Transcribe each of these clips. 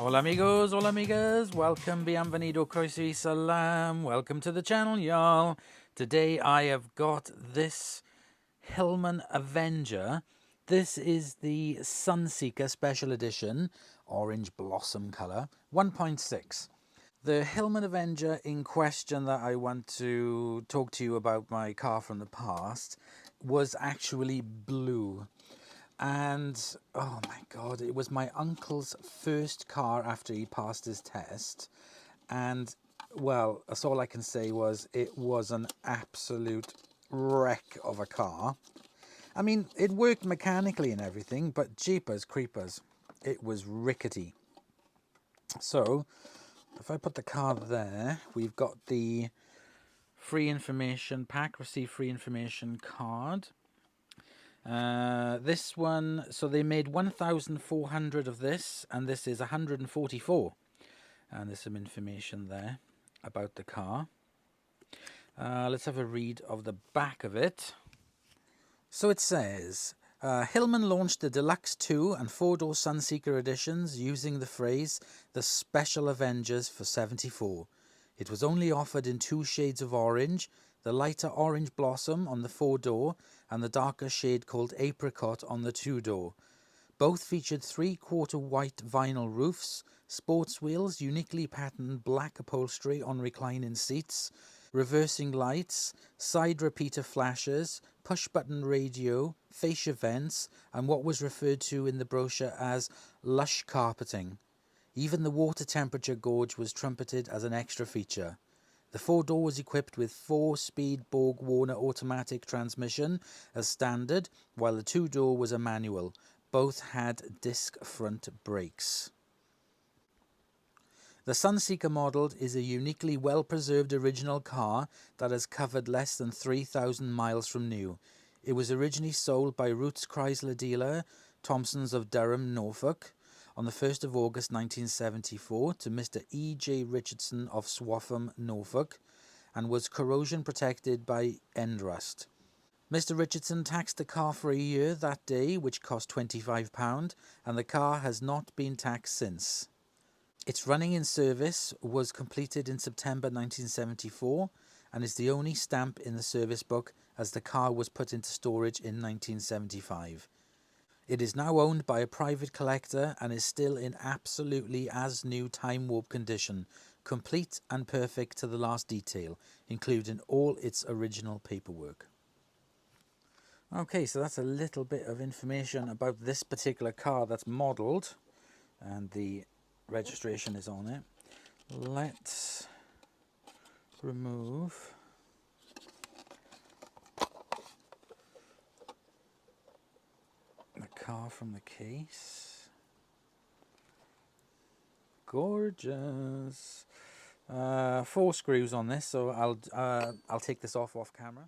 Hola amigos, hola amigas, welcome, bienvenido, croeso y salam, welcome to the channel y'all. Today I have got this Hillman Avenger. This is the Sunseeker Special Edition, orange blossom colour, 1.6. The Hillman Avenger in question that I want to talk to you about my car from the past was actually blue. And oh my god, it was my uncle's first car after he passed his test, and well, that's all I can say. Was it was an absolute wreck of a car. I mean, it worked mechanically and everything, but jeepers creepers, it was rickety. So if I put the car there, we've got the free information pack, receive free information card. This one, so they made 1,400 of this, and this is 144. And there's some information there about the car. Let's have a read of the back of it. So it says, Hillman launched the Deluxe 2 and 4-door Sunseeker editions using the phrase, the Special Avengers for 74. It was only offered in 2 shades of orange, the lighter orange blossom on the 4-door and the darker shade called apricot on the 2-door. Both featured 3/4 white vinyl roofs, sports wheels, uniquely patterned black upholstery on reclining seats, reversing lights, side repeater flashes, push-button radio, fascia vents, and what was referred to in the brochure as lush carpeting. Even the water temperature gauge was trumpeted as an extra feature. The 4-door was equipped with 4-speed Borg-Warner automatic transmission as standard, while the 2-door was a manual. Both had disc front brakes. The Sunseeker model is a uniquely well-preserved original car that has covered less than 3,000 miles from new. It was originally sold by Roots Chrysler dealer Thompson's of Durham, Norfolk, on the 1st of August 1974 to Mr. E.J. Richardson of Swaffham, Norfolk, and was corrosion protected by Endrust. Mr. Richardson taxed the car for a year that day, which cost £25, and the car has not been taxed since. Its running in service was completed in September 1974 and is the only stamp in the service book, as the car was put into storage in 1975. It is now owned by a private collector and is still in absolutely as new time warp condition, complete and perfect to the last detail, including all its original paperwork. Okay, so that's a little bit of information about this particular car that's modelled, and the registration is on it. Let's remove the car from the case. Gorgeous. 4 screws on this, so I'll take this off camera.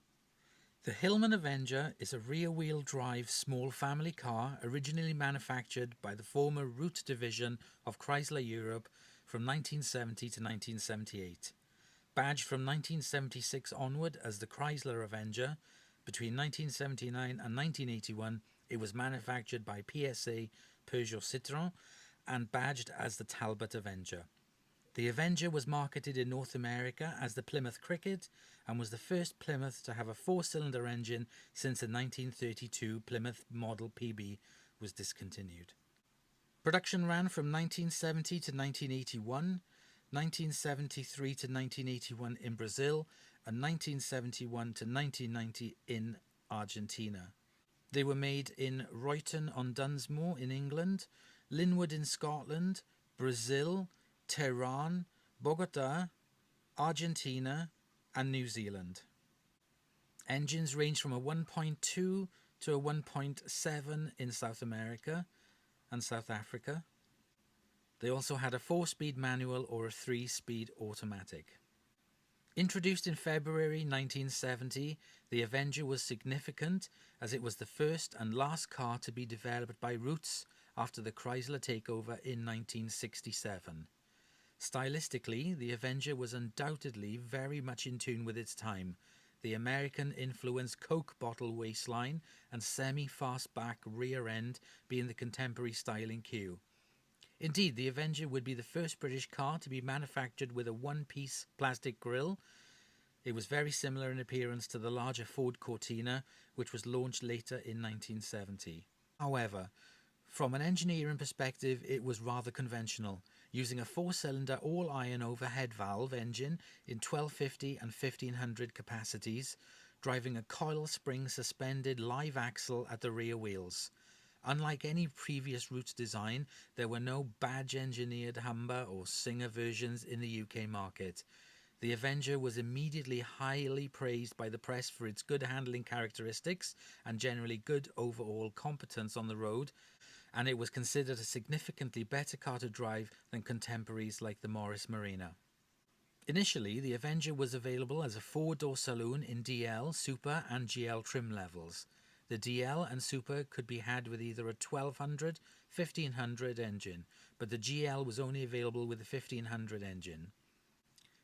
The Hillman Avenger is a rear-wheel drive small family car originally manufactured by the former Root division of Chrysler Europe from 1970 to 1978. Badged from 1976 onward as the Chrysler Avenger, between 1979 and 1981 it was manufactured by PSA Peugeot Citroën and badged as the Talbot Avenger. The Avenger was marketed in North America as the Plymouth Cricket and was the first Plymouth to have a 4-cylinder engine since the 1932 Plymouth Model PB was discontinued. Production ran from 1970 to 1981, 1973 to 1981 in Brazil, and 1971 to 1990 in Argentina. They were made in Royton-on-Dunsmore in England, Linwood in Scotland, Brazil, Tehran, Bogota, Argentina, and New Zealand. Engines range from a 1.2 to a 1.7 in South America and South Africa. They also had a 4-speed manual or a 3-speed automatic. Introduced in February 1970, the Avenger was significant as it was the first and last car to be developed by Roots after the Chrysler takeover in 1967. Stylistically, the Avenger was undoubtedly very much in tune with its time, the American-influenced Coke bottle waistline and semi-fastback rear end being the contemporary styling cue. Indeed, the Avenger would be the first British car to be manufactured with a one-piece plastic grille. It was very similar in appearance to the larger Ford Cortina, which was launched later in 1970. However, from an engineering perspective, it was rather conventional, using a four-cylinder all-iron overhead valve engine in 1250 and 1500 capacities, driving a coil spring suspended live axle at the rear wheels. Unlike any previous Roots design, there were no badge-engineered Humber or Singer versions in the UK market. The Avenger was immediately highly praised by the press for its good handling characteristics and generally good overall competence on the road, and it was considered a significantly better car to drive than contemporaries like the Morris Marina. Initially, the Avenger was available as a four-door saloon in DL, Super and GL trim levels. The DL and Super could be had with either a 1200, 1500 engine, but the GL was only available with a 1500 engine.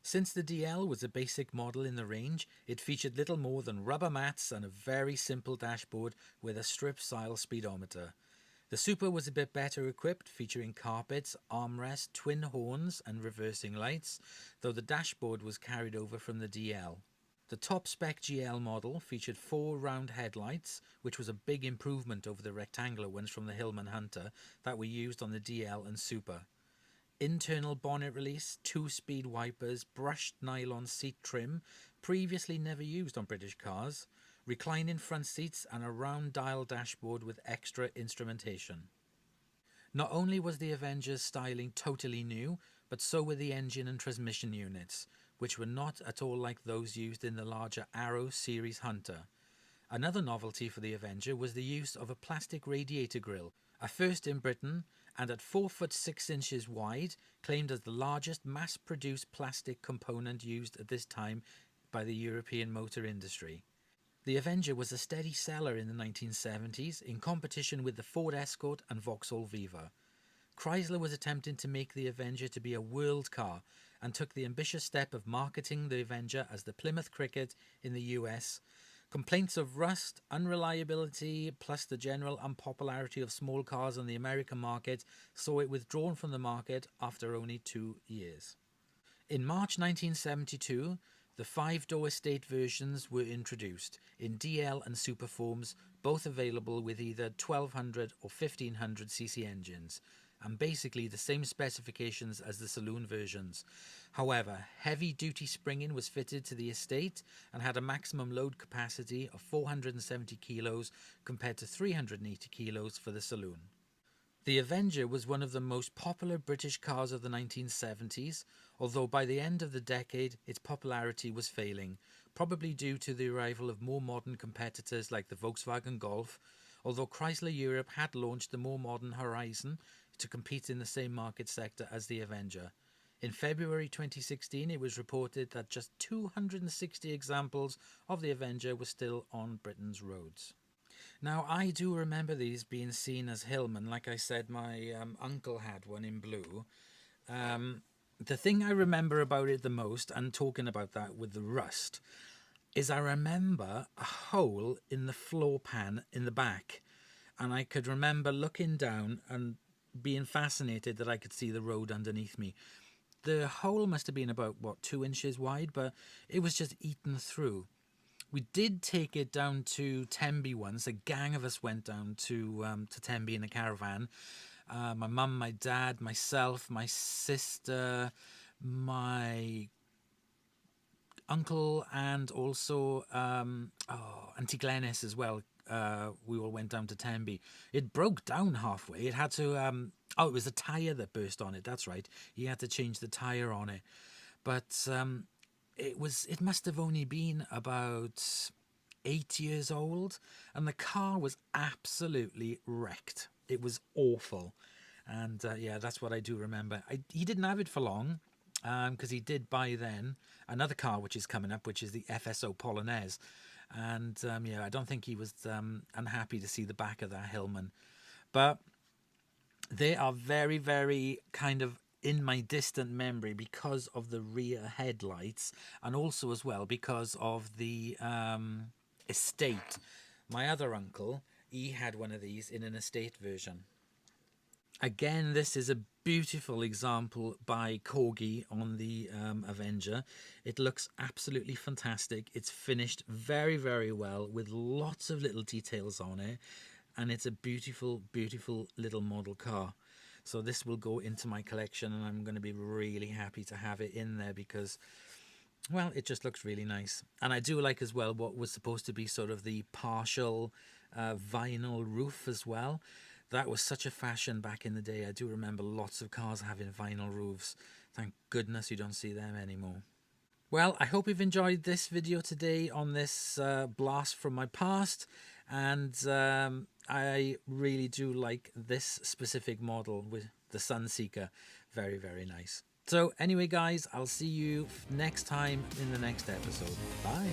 Since the DL was a basic model in the range, it featured little more than rubber mats and a very simple dashboard with a strip-style speedometer. The Super was a bit better equipped, featuring carpets, armrests, twin horns and reversing lights, though the dashboard was carried over from the DL. The top-spec GL model featured four round headlights, which was a big improvement over the rectangular ones from the Hillman Hunter that were used on the DL and Super. Internal bonnet release, two-speed wipers, brushed nylon seat trim, previously never used on British cars, reclining front seats and a round dial dashboard with extra instrumentation. Not only was the Avenger's styling totally new, but so were the engine and transmission units, which were not at all like those used in the larger Arrow series Hunter. Another novelty for the Avenger was the use of a plastic radiator grille, a first in Britain, and at 4 foot 6 inches wide, claimed as the largest mass-produced plastic component used at this time by the European motor industry. The Avenger was a steady seller in the 1970s, in competition with the Ford Escort and Vauxhall Viva. Chrysler was attempting to make the Avenger to be a world car, and took the ambitious step of marketing the Avenger as the Plymouth Cricket in the US. Complaints of rust, unreliability, plus the general unpopularity of small cars on the American market saw it withdrawn from the market after only 2 years. In March 1972, the 5-door estate versions were introduced in DL and Super forms, both available with either 1200 or 1500cc engines, and basically the same specifications as the saloon versions. However, heavy-duty springing was fitted to the estate and had a maximum load capacity of 470 kilos compared to 380 kilos for the saloon. The Avenger was one of the most popular British cars of the 1970s, although by the end of the decade its popularity was failing, probably due to the arrival of more modern competitors like the Volkswagen Golf, although Chrysler Europe had launched the more modern Horizon to compete in the same market sector as the Avenger. In February 2016, it was reported that just 260 examples of the Avenger were still on Britain's roads. Now, I do remember these being seen as Hillman. Like I said, my uncle had one in blue. The thing I remember about it the most, and talking about that with the rust, is I remember a hole in the floor pan in the back. And I could remember looking down and being fascinated that I could see the road underneath me. The hole must have been about, 2 inches wide, but it was just eaten through. We did take it down to Tenby once. A gang of us went down to Tenby in a caravan. My mum, my dad, myself, my sister, my uncle, and also Auntie Glenys as well. We all went down to Tenby. It broke down halfway. It had to... it was a tyre that burst on it. That's right. He had to change the tyre on it. But it must have only been about 8 years old, and the car was absolutely wrecked. It was awful. And yeah, that's what I do remember. He didn't have it for long, because he did buy then another car which is coming up, which is the FSO Polonaise. And yeah, I don't think he was unhappy to see the back of that Hillman. But they are very, very kind of in my distant memory because of the rear headlights, and also as well because of the estate. My other uncle, he had one of these in an estate version. Again, this is a beautiful example by Corgi on the Avenger. It looks absolutely fantastic. It's finished very, very well with lots of little details on it. And it's a beautiful, beautiful little model car. So this will go into my collection, and I'm going to be really happy to have it in there because, well, it just looks really nice. And I do like as well what was supposed to be sort of the partial vinyl roof as well. That was such a fashion back in the day. I do remember lots of cars having vinyl roofs. Thank goodness you don't see them anymore. Well, I hope you've enjoyed this video today on this blast from my past. And I really do like this specific model with the Sunseeker. Very, very nice. So anyway, guys, I'll see you next time in the next episode. Bye.